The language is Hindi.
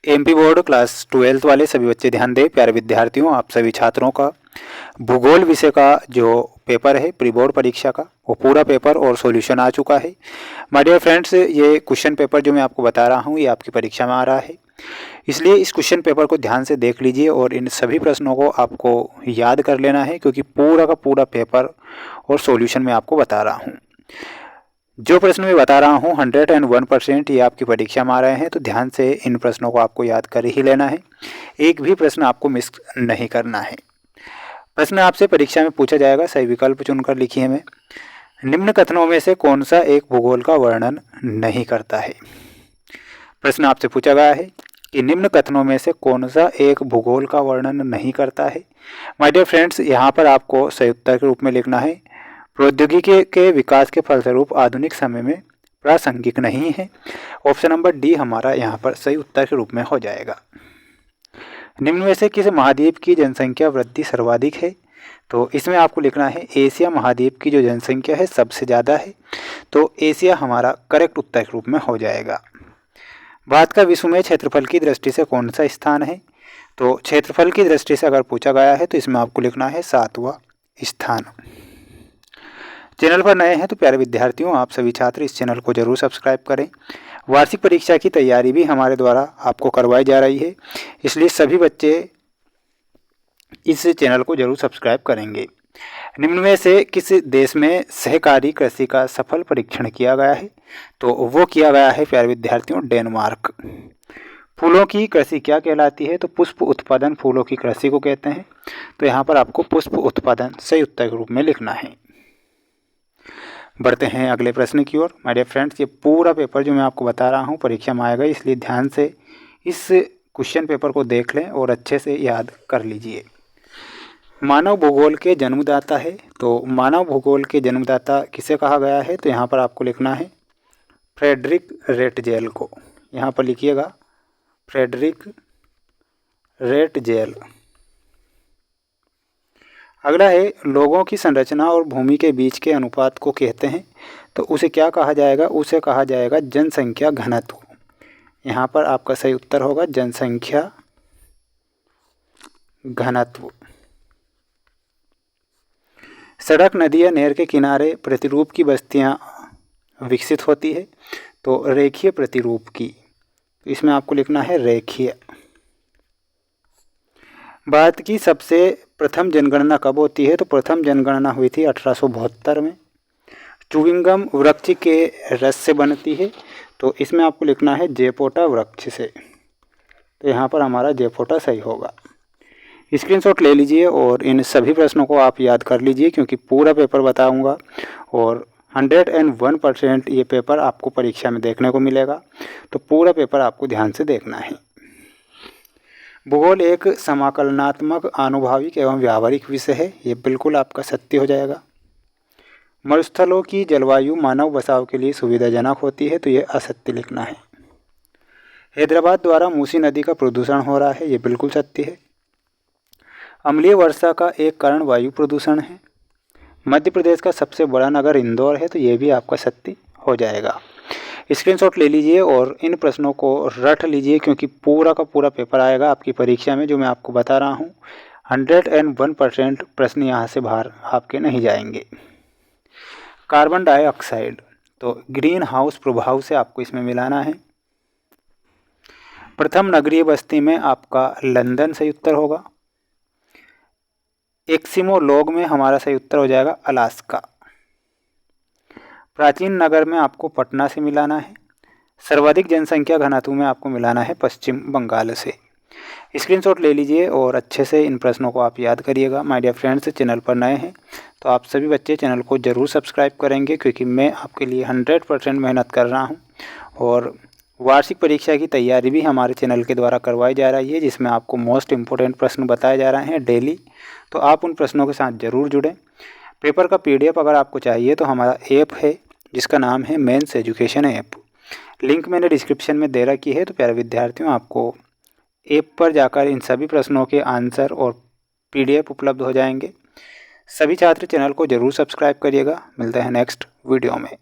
एमपी बोर्ड क्लास 12th वाले सभी बच्चे ध्यान दें। प्यारे विद्यार्थियों, आप सभी छात्रों का भूगोल विषय का जो पेपर है प्री बोर्ड परीक्षा का, वो पूरा पेपर और सॉल्यूशन आ चुका है। माय डियर फ्रेंड्स, ये क्वेश्चन पेपर जो मैं आपको बता रहा हूँ ये आपकी परीक्षा में आ रहा है, इसलिए इस क्वेश्चन पेपर को ध्यान से देख लीजिए और इन सभी प्रश्नों को आपको याद कर लेना है, क्योंकि पूरा का पूरा पेपर और सॉल्यूशन मैं आपको बता रहा हूँ। जो प्रश्न मैं बता रहा हूँ 101% ये आपकी परीक्षा में आ रहे हैं, तो ध्यान से इन प्रश्नों को आपको याद कर ही लेना है। एक भी प्रश्न आपको मिस नहीं करना है। प्रश्न आपसे परीक्षा में पूछा जाएगा, सही विकल्प चुनकर लिखिए। में निम्न कथनों में से कौन सा एक भूगोल का वर्णन नहीं करता है। प्रश्न आपसे पूछा गया है कि निम्न कथनों में से कौन सा एक भूगोल का वर्णन नहीं करता है। माय डियर फ्रेंड्स, यहाँ पर आपको सही उत्तर के रूप में लिखना है प्रौद्योगिकी के विकास के फलस्वरूप आधुनिक समय में प्रासंगिक नहीं है। ऑप्शन नंबर डी हमारा यहाँ पर सही उत्तर के रूप में हो जाएगा। निम्न में से किस महाद्वीप की जनसंख्या वृद्धि सर्वाधिक है, तो इसमें आपको लिखना है एशिया महाद्वीप की जो जनसंख्या है सबसे ज़्यादा है, तो एशिया हमारा करेक्ट उत्तर के रूप में हो जाएगा। भारत का विश्व में क्षेत्रफल की दृष्टि से कौन सा स्थान है, तो क्षेत्रफल की दृष्टि से अगर पूछा गया है तो इसमें आपको लिखना है 7वां स्थान। चैनल पर नए हैं तो प्यारे विद्यार्थियों, आप सभी छात्र इस चैनल को जरूर सब्सक्राइब करें। वार्षिक परीक्षा की तैयारी भी हमारे द्वारा आपको करवाई जा रही है, इसलिए सभी बच्चे इस चैनल को जरूर सब्सक्राइब करेंगे। निम्न में से किस देश में सहकारी कृषि का सफल परीक्षण किया गया है, तो वो किया गया है प्यारे विद्यार्थियों डेनमार्क। फूलों की कृषि क्या कहलाती है, तो पुष्प उत्पादन फूलों की कृषि को कहते हैं, तो यहाँ पर आपको पुष्प उत्पादन सही उत्तर के रूप में लिखना है। बढ़ते हैं अगले प्रश्न की ओर। माय डियर फ्रेंड्स, ये पूरा पेपर जो मैं आपको बता रहा हूँ परीक्षा में आएगा, इसलिए ध्यान से इस क्वेश्चन पेपर को देख लें और अच्छे से याद कर लीजिए। मानव भूगोल के जन्मदाता है, तो मानव भूगोल के जन्मदाता किसे कहा गया है, तो यहाँ पर आपको लिखना है फ्रेडरिक रेटजेल को। यहाँ पर लिखिएगा फ्रेडरिक रेटजेल। अगला है लोगों की संरचना और भूमि के बीच के अनुपात को कहते हैं, तो उसे क्या कहा जाएगा, उसे कहा जाएगा जनसंख्या घनत्व। यहाँ पर आपका सही उत्तर होगा जनसंख्या घनत्व। सड़क, नदी या नहर के किनारे प्रतिरूप की बस्तियाँ विकसित होती है, तो रेखीय प्रतिरूप की, इसमें आपको लिखना है रेखीय। भारत की सबसे प्रथम जनगणना कब होती है, तो प्रथम जनगणना हुई थी 1872 में। चुविंगम वृक्ष के रस से बनती है, तो इसमें आपको लिखना है जेपोटा वृक्ष से, तो यहाँ पर हमारा जेपोटा सही होगा। स्क्रीनशॉट ले लीजिए और इन सभी प्रश्नों को आप याद कर लीजिए, क्योंकि पूरा पेपर बताऊंगा और 101% ये पेपर आपको परीक्षा में देखने को मिलेगा, तो पूरा पेपर आपको ध्यान से देखना है। भूगोल एक समाकलनात्मक, आनुभाविक एवं व्यावहारिक विषय है, ये बिल्कुल आपका सत्य हो जाएगा। मरुस्थलों की जलवायु मानव बसाव के लिए सुविधाजनक होती है, तो ये असत्य लिखना है। हैदराबाद द्वारा मूसी नदी का प्रदूषण हो रहा है, ये बिल्कुल सत्य है। अम्लीय वर्षा का एक कारण वायु प्रदूषण है। मध्य प्रदेश का सबसे बड़ा नगर इंदौर है, तो ये भी आपका सत्य हो जाएगा। स्क्रीनशॉट ले लीजिए और इन प्रश्नों को रट लीजिए, क्योंकि पूरा का पूरा पेपर आएगा आपकी परीक्षा में, जो मैं आपको बता रहा हूँ 101% प्रश्न यहाँ से बाहर आपके नहीं जाएंगे। कार्बन डाइऑक्साइड, तो ग्रीन हाउस प्रभाव से आपको इसमें मिलाना है। प्रथम नगरीय बस्ती में आपका लंदन सही उत्तर होगा। एक्सिमोलॉग में हमारा सही उत्तर हो जाएगा अलास्का। प्राचीन नगर में आपको पटना से मिलाना है। सर्वाधिक जनसंख्या घनत्व में आपको मिलाना है पश्चिम बंगाल से। स्क्रीनशॉट ले लीजिए और अच्छे से इन प्रश्नों को आप याद करिएगा। माय डियर फ्रेंड्स, चैनल पर नए हैं तो आप सभी बच्चे चैनल को ज़रूर सब्सक्राइब करेंगे, क्योंकि मैं आपके लिए 100% मेहनत कर रहा हूं और वार्षिक परीक्षा की तैयारी भी हमारे चैनल के द्वारा करवाई जा रही है, जिसमें आपको मोस्ट इम्पोर्टेंट प्रश्न बताए जा रहे हैं डेली, तो आप उन प्रश्नों के साथ ज़रूर जुड़ें। पेपर का PDF अगर आपको चाहिए तो हमारा ऐप है जिसका नाम है मेंस एजुकेशन ऐप, लिंक मैंने डिस्क्रिप्शन में दे रखी है। तो प्यारे विद्यार्थियों, आपको ऐप पर जाकर इन सभी प्रश्नों के आंसर और PDF उपलब्ध हो जाएंगे। सभी छात्र चैनल को ज़रूर सब्सक्राइब करिएगा। मिलते हैं नेक्स्ट वीडियो में।